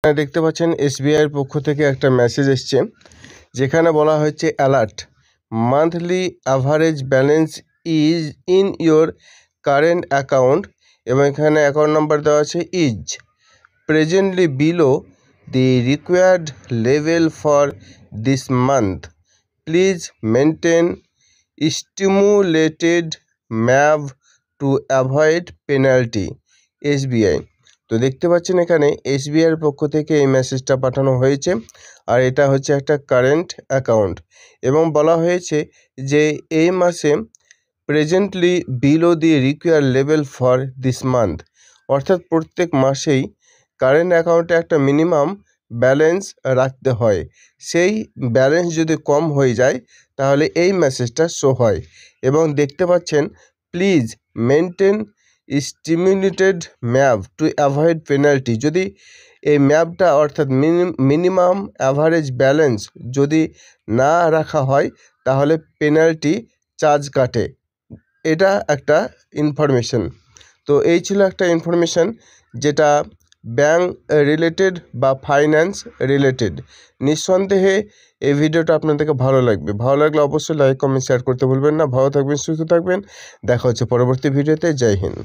দেখতে পাচ্ছেন এসবিআই এর পক্ষ থেকে একটা মেসেজ এসছে, যেখানে বলা হয়েছে alert, monthly average balance is in your current account, এবং এখানে অ্যাকাউন্ট নাম্বার দেওয়া আছে is presently below the required level for this month, please maintain stimulated ম্যাভ to avoid penalty, SBI. তো দেখতে পাচ্ছেন এখানে এসবিআইয়ের পক্ষ থেকে এই মেসেজটা পাঠানো হয়েছে, আর এটা হচ্ছে একটা কারেন্ট অ্যাকাউন্ট, এবং বলা হয়েছে যে এই মাসে presently below the required level for this month, অর্থাৎ প্রত্যেক মাসেই কারেন্ট অ্যাকাউন্টে একটা মিনিমাম ব্যালেন্স রাখতে হয়। সেই ব্যালেন্স যদি কম হয়ে যায় তাহলে এই মেসেজটা শো হয়, এবং দেখতে পাচ্ছেন please maintain stimulated ম্যাভ to avoid penalty, যদি এই ম্যাপটা অর্থাৎ মিনিমাম অ্যাভারেজ ব্যালেন্স যদি না রাখা হয় তাহলে পেনাল্টি চার্জ কাটে। এটা একটা ইনফরমেশন। তো এই ছিল একটা ইনফরমেশন যেটা ব্যাংক রিলেটেড বা ফাইন্যান্স রিলেটেড। নিঃসন্দেহে এই ভিডিওটা আপনাদেরকে ভালো লাগবে। ভালো লাগলে অবশ্যই লাইক, কমেন্ট, শেয়ার করতে ভুলবেন না। ভালো থাকবেন, সুস্থ থাকবেন। দেখা হচ্ছে পরবর্তী ভিডিওতে। জয় হিন্দ।